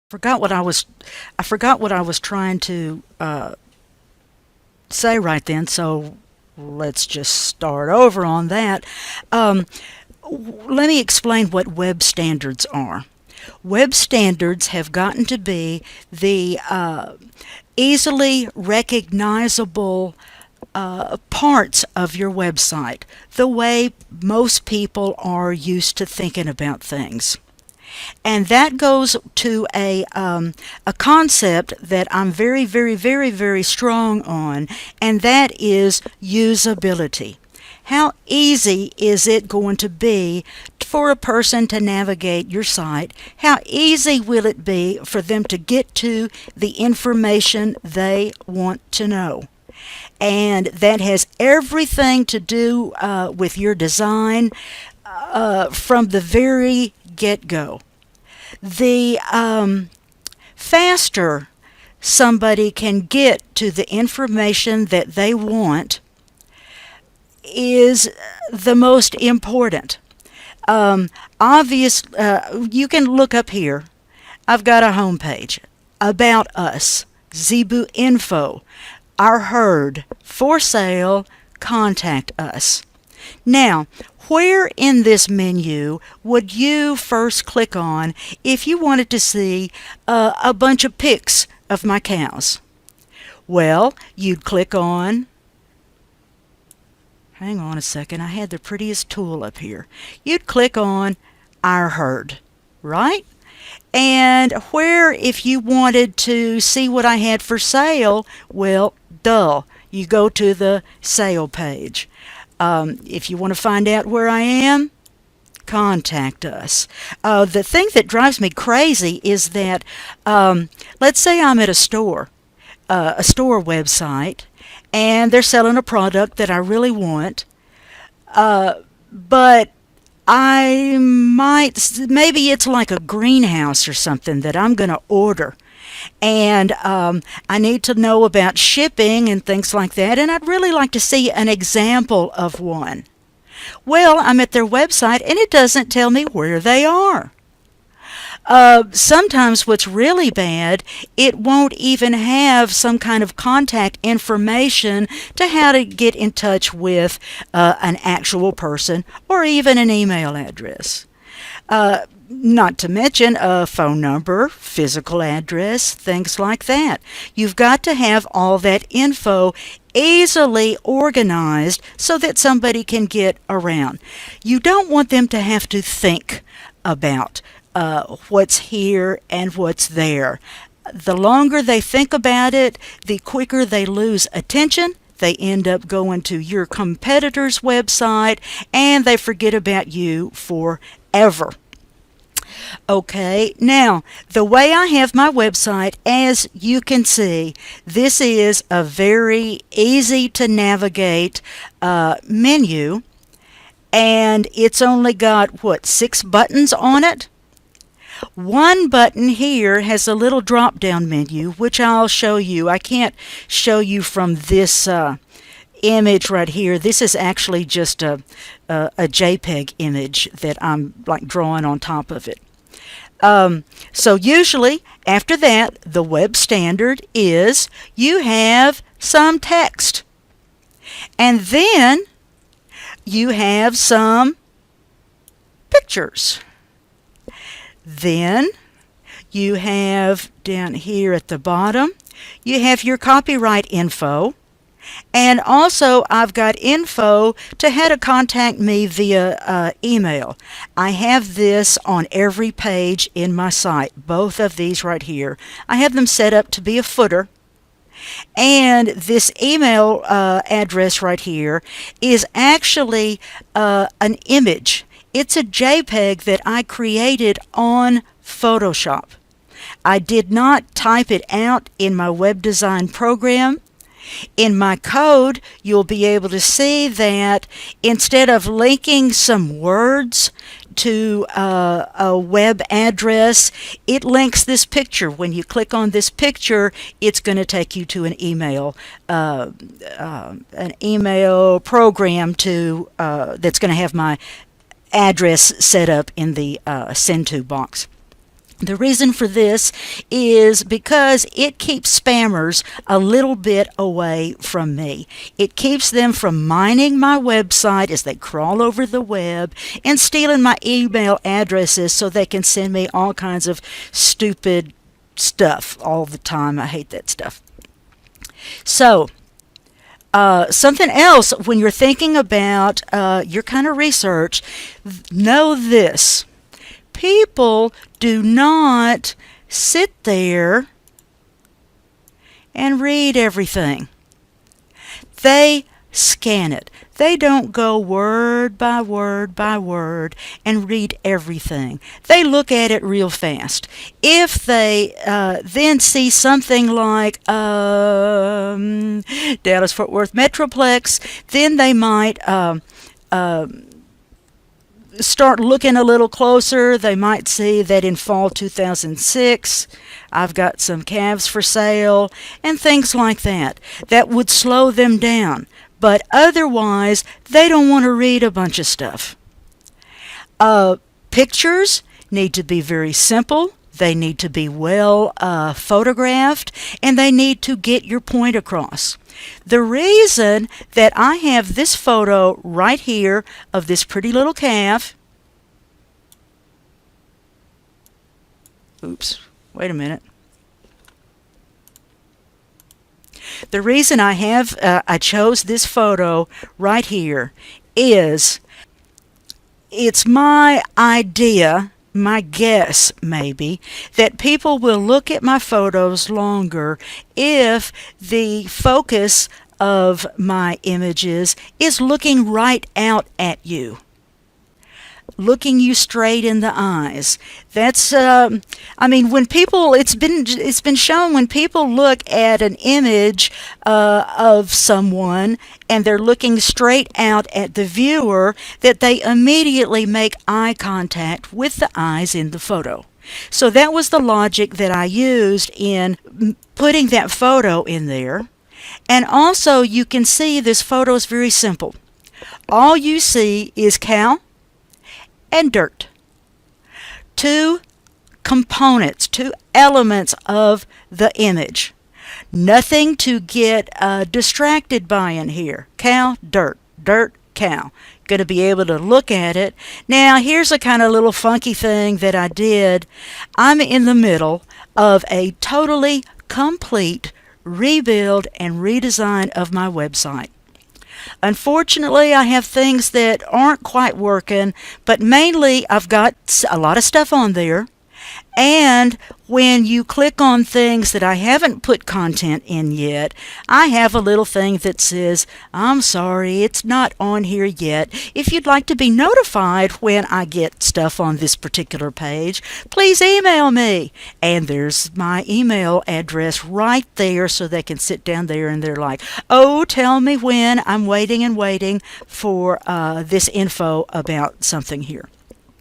I forgot what I was trying to say right then, so let's just start over on that. Um, Let me explain what web standards are. Web standards have gotten to be the easily recognizable parts of your website, the way most people are used to thinking about things. And that goes to a concept that I'm very, very, very, very strong on, and that is usability. How easy is it going to be for a person to navigate your site? How easy will it be for them to get to the information they want to know? And that has everything to do with your design from the very get-go. The faster somebody can get to the information that they want is the most important. Obvious, you can look up here. I've got a home page. About Us, Zebu Info, Our Herd, For Sale, Contact Us. Now, where in this menu would you first click on if you wanted to see a bunch of pics of my cows? Well, you'd click on, hang on a second, I had the prettiest tool up here. You'd click on Our Herd, right? And where, if you wanted to see what I had for sale, well, duh, you go to the sale page. If you want to find out where I am, contact us. The thing that drives me crazy is that, let's say I'm at a store website, and they're selling a product that I really want, but maybe it's like a greenhouse or something that I'm going to order. And I need to know about shipping and things like that, and I'd really like to see an example of one. Well, I'm at their website, and it doesn't tell me where they are. Sometimes what's really bad, it won't even have some kind of contact information to how to get in touch with an actual person or even an email address. Not to mention a phone number, physical address, things like that. You've got to have all that info easily organized so that somebody can get around. You don't want them to have to think about what's here and what's there. The longer they think about it, the quicker they lose attention. They end up going to your competitor's website and they forget about you forever. Okay, now the way I have my website, as you can see, this is a very easy to navigate menu, and it's only got, what, 6 buttons on it? One button here has a little drop down menu, which I'll show you. I can't show you from this image right here. This is actually just a JPEG image that I'm like drawing on top of it. So usually after that, the web standard is you have some text, and then you have some pictures. Then you have down here at the bottom, you have your copyright info. And also, I've got info to how to contact me via email. I have this on every page in my site, both of these right here. I have them set up to be a footer. And this email address right here is actually an image. It's a JPEG that I created on Photoshop. I did not type it out in my web design program. In my code, you'll be able to see that instead of linking some words to a web address, it links this picture. When you click on this picture, it's going to take you to an email program that's going to have my address set up in the send to box. The reason for this is because it keeps spammers a little bit away from me. It keeps them from mining my website as they crawl over the web and stealing my email addresses so they can send me all kinds of stupid stuff all the time. I hate that stuff. So, something else when you're thinking about your kind of research, know this. People do not sit there and read everything. They scan it. They don't go word by word by word and read everything. They look at it real fast. If they then see something like Dallas-Fort Worth Metroplex, then they might start looking a little closer. They might see that in fall 2006, I've got some calves for sale and things like that. That would slow them down. But otherwise, they don't want to read a bunch of stuff. Pictures need to be very simple. They need to be well photographed, and they need to get your point across. The reason that I have this photo right here of this pretty little calf. Oops, wait a minute. The reason I chose this photo right here is it's my idea, my guess maybe, that people will look at my photos longer if the focus of my images is looking right out at you, looking you straight in the eyes. That's when people, it's been shown when people look at an image of someone and they're looking straight out at the viewer, that they immediately make eye contact with the eyes in the photo. So that was the logic that I used in putting that photo in there. And also you can see this photo is very simple. All you see is cow and dirt. Two components, two elements of the image. Nothing to get distracted by in here. Cow, dirt, dirt, cow. Going to be able to look at it. Now here's a kind of little funky thing that I did. I'm in the middle of a totally complete rebuild and redesign of my website. Unfortunately, I have things that aren't quite working, but mainly I've got a lot of stuff on there. And when you click on things that I haven't put content in yet, I have a little thing that says, I'm sorry, it's not on here yet. If you'd like to be notified when I get stuff on this particular page, please email me. And there's my email address right there, so they can sit down there and they're like, oh, tell me when. I'm waiting and waiting for this info about something here.